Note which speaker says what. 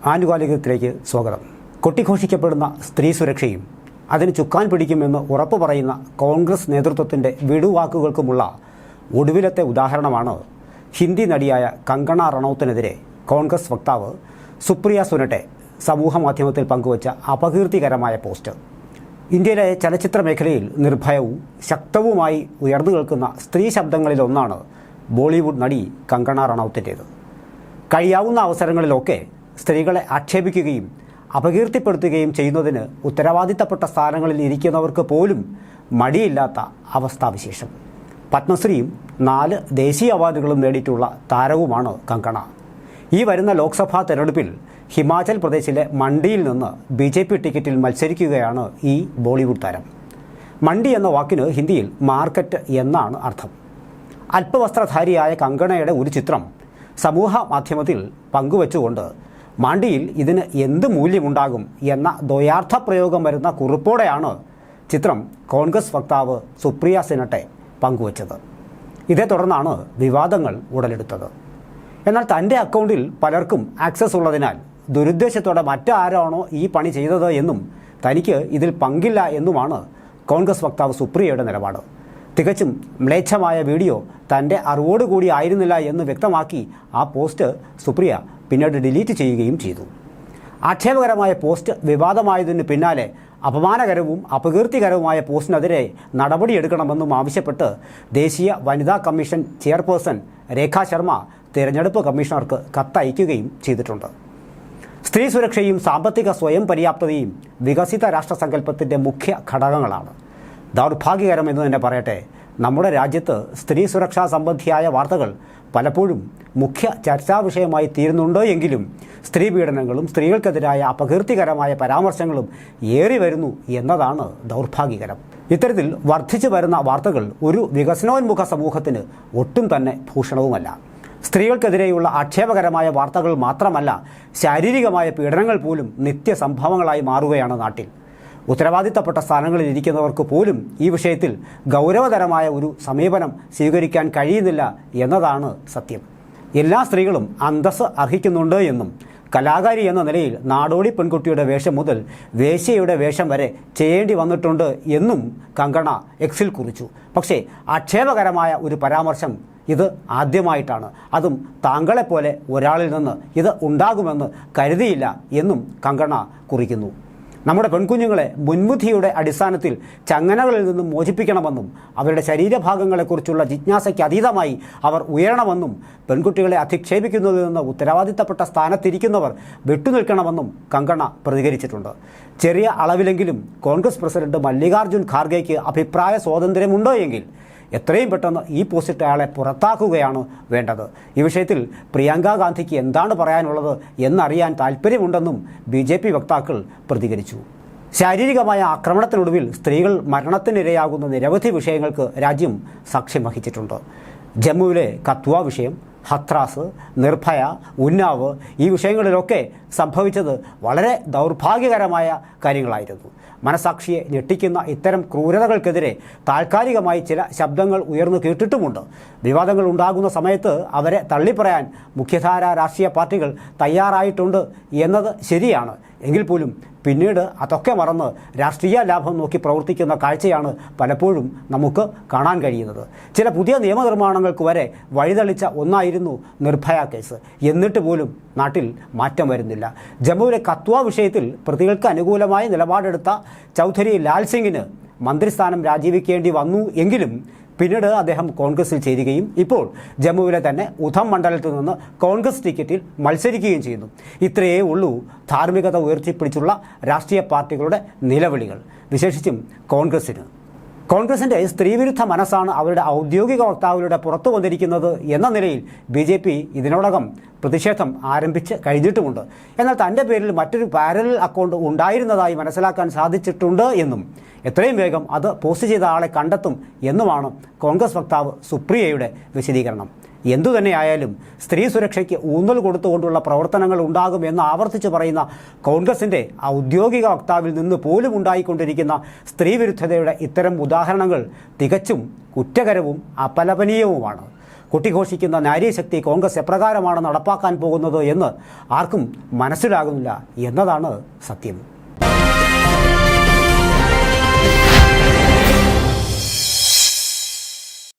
Speaker 1: ആനുകാലികത്തിലേക്ക് സ്വാഗതം. കൊട്ടിഘോഷിക്കപ്പെടുന്ന സ്ത്രീ സുരക്ഷയും അതിന് ചുക്കാൻ പിടിക്കുമെന്ന് ഉറപ്പു പറയുന്ന കോൺഗ്രസ് നേതൃത്വത്തിൻ്റെ വിടുവാക്കുകൾക്കുമുള്ള ഒടുവിലത്തെ ഉദാഹരണമാണ് ഹിന്ദി നടിയായ കങ്കണ റണൌത്തിനെതിരെ കോൺഗ്രസ് വക്താവ് സുപ്രിയ സുനട്ടെ സമൂഹമാധ്യമത്തിൽ പങ്കുവച്ച അപകീർത്തികരമായ പോസ്റ്റ്. ഇന്ത്യയിലെ ചലച്ചിത്ര മേഖലയിൽ നിർഭയവും ശക്തവുമായി ഉയർന്നു കേൾക്കുന്ന സ്ത്രീ ശബ്ദങ്ങളിലൊന്നാണ് ബോളിവുഡ് നടി കങ്കണ റണൌത്തിൻ്റേത്. കഴിയാവുന്ന അവസരങ്ങളിലൊക്കെ സ്ത്രീകളെ ആക്ഷേപിക്കുകയും അപകീർത്തിപ്പെടുത്തുകയും ചെയ്യുന്നതിന് ഉത്തരവാദിത്തപ്പെട്ട സ്ഥാനങ്ങളിൽ ഇരിക്കുന്നവർക്ക് പോലും മടിയില്ലാത്ത അവസ്ഥാവിശേഷം. പത്മശ്രീയും 4 ദേശീയ അവാർഡുകളും നേടിയിട്ടുള്ള താരവുമാണ് കങ്കണ. ഈ വരുന്ന ലോക്സഭാ തെരഞ്ഞെടുപ്പിൽ ഹിമാചൽ പ്രദേശിലെ മണ്ഡിയിൽ നിന്ന് BJP ടിക്കറ്റിൽ മത്സരിക്കുകയാണ് ഈ ബോളിവുഡ് താരം. മണ്ഡി എന്ന വാക്കിന് ഹിന്ദിയിൽ മാർക്കറ്റ് എന്നാണ് അർത്ഥം. അല്പവസ്ത്രധാരിയായ കങ്കണയുടെ ഒരു ചിത്രം സമൂഹ മാധ്യമത്തിൽ പങ്കുവച്ചുകൊണ്ട് മാണ്ടിയിൽ ഇതിന് എന്ത് മൂല്യമുണ്ടാകും എന്ന ദ്വയാർത്ഥ പ്രയോഗം വരുന്ന കുറിപ്പോടെയാണ് ചിത്രം കോൺഗ്രസ് വക്താവ് സുപ്രിയ സുനട്ടെ പങ്കുവച്ചത്. ഇതേ തുടർന്നാണ് വിവാദങ്ങൾ ഉടലെടുത്തത്. എന്നാൽ തൻ്റെ അക്കൗണ്ടിൽ പലർക്കും ആക്സസ് ഉള്ളതിനാൽ ദുരുദ്ദേശത്തോടെ മറ്റാരാണോ ഈ പണി ചെയ്തത് എന്നും തനിക്ക് ഇതിൽ പങ്കില്ല എന്നുമാണ് കോൺഗ്രസ് വക്താവ് സുപ്രിയയുടെ നിലപാട്. തികച്ചും മ്ലേച്ഛമായ വീഡിയോ തൻ്റെ അറിവോടുകൂടി ആയിരുന്നില്ല എന്ന് വ്യക്തമാക്കി ആ പോസ്റ്റ് സുപ്രിയ പിന്നീട് ഡിലീറ്റ് ചെയ്യുകയും ചെയ്തു. ആക്ഷേപകരമായ പോസ്റ്റ് വിവാദമായതിന് പിന്നാലെ അപമാനകരവും അപകീർത്തികരവുമായ പോസ്റ്റിനെതിരെ നടപടിയെടുക്കണമെന്നും ആവശ്യപ്പെട്ട് ദേശീയ വനിതാ കമ്മീഷൻ ചെയർപേഴ്സൺ രേഖാ ശർമ്മ തിരഞ്ഞെടുപ്പ് കമ്മീഷണർക്ക് കത്തയക്കുകയും ചെയ്തിട്ടുണ്ട്. സ്ത്രീ സുരക്ഷയും സാമ്പത്തിക സ്വയം പര്യാപ്തതയും വികസിത രാഷ്ട്രസങ്കല്പത്തിൻ്റെ മുഖ്യ ഘടകങ്ങളാണ്. ദൗർഭാഗ്യകരമെന്ന് തന്നെ പറയട്ടെ, നമ്മുടെ രാജ്യത്ത് സ്ത്രീ സുരക്ഷാ സംബന്ധിയായ വാർത്തകൾ പലപ്പോഴും മുഖ്യ ചർച്ചാ വിഷയമായി തീരുന്നുണ്ട് എങ്കിലും സ്ത്രീ പീഡനങ്ങളും സ്ത്രീകൾക്കെതിരായ അപകീർത്തികരമായ പരാമർശങ്ങളും ഏറി വരുന്നു എന്നതാണ് ദൗർഭാഗ്യകരം. ഇത്തരത്തിൽ വർദ്ധിച്ചു വരുന്ന വാർത്തകൾ ഒരു വികസനോന്മുഖ സമൂഹത്തിന് ഒട്ടും തന്നെ ഭൂഷണവുമല്ല. സ്ത്രീകൾക്കെതിരെയുള്ള ആക്ഷേപകരമായ വാർത്തകൾ മാത്രമല്ല, ശാരീരികമായ പീഡനങ്ങൾ പോലും നിത്യസംഭവങ്ങളായി മാറുകയാണ് നാട്ടിൽ. ഉത്തരവാദിത്തപ്പെട്ട സ്ഥാനങ്ങളിൽ ഇരിക്കുന്നവർക്ക് പോലും ഈ വിഷയത്തിൽ ഗൗരവതരമായ ഒരു സമീപനം സ്വീകരിക്കാൻ കഴിയുന്നില്ല എന്നതാണ് സത്യം. എല്ലാ സ്ത്രീകളും അന്തസ്സ് അർഹിക്കുന്നുണ്ട് എന്നും കലാകാരി എന്ന നിലയിൽ നാടോടി പെൺകുട്ടിയുടെ വേഷം മുതൽ വേശ്യയുടെ വേഷം വരെ ചെയ്യേണ്ടി വന്നിട്ടുണ്ട് എന്നും കങ്കണ എക്സിൽ കുറിച്ചു. പക്ഷേ ആക്ഷേപകരമായ ഒരു പരാമർശം ഇത് ആദ്യമായിട്ടാണ്. അതും താങ്കളെപ്പോലെ ഒരാളിൽ നിന്ന് ഇത് ഉണ്ടാകുമെന്ന് കരുതിയില്ല എന്നും കങ്കണ കുറിക്കുന്നു. നമ്മുടെ പെൺകുഞ്ഞുങ്ങളെ മുൻബുദ്ധിയുടെ അടിസ്ഥാനത്തിൽ ചങ്ങലകളിൽ നിന്നും മോചിപ്പിക്കണമെന്നും അവരുടെ ശരീരഭാഗങ്ങളെക്കുറിച്ചുള്ള ജിജ്ഞാസയ്ക്ക് അതീതമായി അവർ ഉയരണമെന്നും പെൺകുട്ടികളെ അധിക്ഷേപിക്കുന്നതിൽ നിന്ന് ഉത്തരവാദിത്തപ്പെട്ട സ്ഥാനത്തിരിക്കുന്നവർ വിട്ടുനിൽക്കണമെന്നും കങ്കണ പ്രതികരിച്ചിട്ടുണ്ട്. ചെറിയ അളവിലെങ്കിലും കോൺഗ്രസ് പ്രസിഡന്റ് മല്ലികാർജ്ജുൻ ഖാർഗെയ്ക്ക് അഭിപ്രായ സ്വാതന്ത്ര്യമുണ്ടോ എങ്കിൽ എത്രയും പെട്ടെന്ന് ഈ പോസ്റ്റിട്ട് അയാളെ പുറത്താക്കുകയാണ് വേണ്ടത്. ഈ വിഷയത്തിൽ പ്രിയങ്ക ഗാന്ധിക്ക് എന്താണ് പറയാനുള്ളത് എന്നറിയാൻ താല്പര്യമുണ്ടെന്നും BJP വക്താക്കൾ പ്രതികരിച്ചു. ശാരീരികമായ ആക്രമണത്തിനൊടുവിൽ സ്ത്രീകൾ മരണത്തിനിരയാകുന്ന നിരവധി വിഷയങ്ങൾക്ക് രാജ്യം സാക്ഷ്യം വഹിച്ചിട്ടുണ്ട്. ജമ്മുവിലെ കത്വ വിഷയം, ഹത്രാസ്, നിർഭയ, ഉന്നാവ് ഈ വിഷയങ്ങളിലൊക്കെ സംഭവിച്ചത് വളരെ ദൗർഭാഗ്യകരമായ കാര്യങ്ങളായിരുന്നു. മനസാക്ഷിയെ ഞെട്ടിക്കുന്ന ഇത്തരം ക്രൂരതകൾക്കെതിരെ താൽക്കാലികമായി ചില ശബ്ദങ്ങൾ ഉയർന്നു കേട്ടിട്ടുമുണ്ട്. വിവാദങ്ങൾ ഉണ്ടാകുന്ന സമയത്ത് അവരെ തള്ളിപ്പറയാൻ മുഖ്യധാര രാഷ്ട്രീയ പാർട്ടികൾ തയ്യാറായിട്ടുണ്ട് എന്നത് ശരിയാണ്. എങ്കിൽ പോലും പിന്നീട് അതൊക്കെ മറന്ന് രാഷ്ട്രീയ ലാഭം നോക്കി പ്രവർത്തിക്കുന്ന കാഴ്ചയാണ് പലപ്പോഴും നമുക്ക് കാണാൻ കഴിയുന്നത്. ചില പുതിയ നിയമനിർമ്മാണങ്ങൾക്ക് വരെ വഴിതെളിച്ച ഒന്നായിരുന്നു നിർഭയ കേസ്. എന്നിട്ട് പോലും നാട്ടിൽ മാറ്റം വരുന്നില്ല. ജമ്മുവിലെ കത്വ വിഷയത്തിൽ പ്രതികൾക്ക് അനുകൂലമായ നിലപാടെടുത്ത ചൗധരി ലാൽ സിംഗിന് മന്ത്രിസ്ഥാനം രാജിവെക്കേണ്ടി വന്നു എങ്കിലും പിന്നീട് അദ്ദേഹം കോൺഗ്രസിൽ ചേരുകയും ഇപ്പോൾ ജമ്മുവിലെ തന്നെ ഉധം മണ്ഡലത്തിൽ നിന്ന് കോൺഗ്രസ് ടിക്കറ്റിൽ മത്സരിക്കുകയും ചെയ്യുന്നു. ഇത്രയേ ഉള്ളൂ ധാർമ്മികത ഉയർത്തിപ്പിടിച്ചുള്ള രാഷ്ട്രീയ പാർട്ടികളുടെ നിലവിളികൾ, വിശേഷിച്ചും കോൺഗ്രസിന്. കോൺഗ്രസിൻ്റെ സ്ത്രീവിരുദ്ധ മനസ്സാണ് അവരുടെ ഔദ്യോഗിക വക്താവിലൂടെ പുറത്തു വന്നിരിക്കുന്നത് എന്ന നിലയിൽ BJP ഇതിനോടകം പ്രതിഷേധം ആരംഭിച്ച് കഴിഞ്ഞിട്ടുമുണ്ട്. എന്നാൽ തൻ്റെ പേരിൽ മറ്റൊരു പാരലൽ അക്കൗണ്ട് ഉണ്ടായിരുന്നതായി മനസ്സിലാക്കാൻ സാധിച്ചിട്ടുണ്ട് എന്നും എത്രയും വേഗം അത് പോസ്റ്റ് ചെയ്ത ആളെ കണ്ടെത്തും എന്നുമാണ് കോൺഗ്രസ് വക്താവ് സുപ്രിയയുടെ വിശദീകരണം. എന്തുതന്നെയായാലും സ്ത്രീ സുരക്ഷയ്ക്ക് ഊന്നൽ കൊടുത്തുകൊണ്ടുള്ള പ്രവർത്തനങ്ങൾ ഉണ്ടാകുമെന്ന് ആവർത്തിച്ച് പറയുന്ന കോൺഗ്രസിൻ്റെ ഔദ്യോഗിക വക്താവിൽ നിന്ന് പോലും ഉണ്ടായിക്കൊണ്ടിരിക്കുന്ന സ്ത്രീവിരുദ്ധതയുടെ ഇത്തരം ഉദാഹരണങ്ങൾ തികച്ചും കുറ്റകരവും അപലപനീയവുമാണ്. കൊട്ടിഘോഷിക്കുന്ന നാരീശക്തി കോൺഗ്രസ് എപ്രകാരമാണ് നടപ്പാക്കാൻ പോകുന്നത് എന്ന് ആർക്കും മനസ്സിലാകുന്നില്ല എന്നതാണ് സത്യം.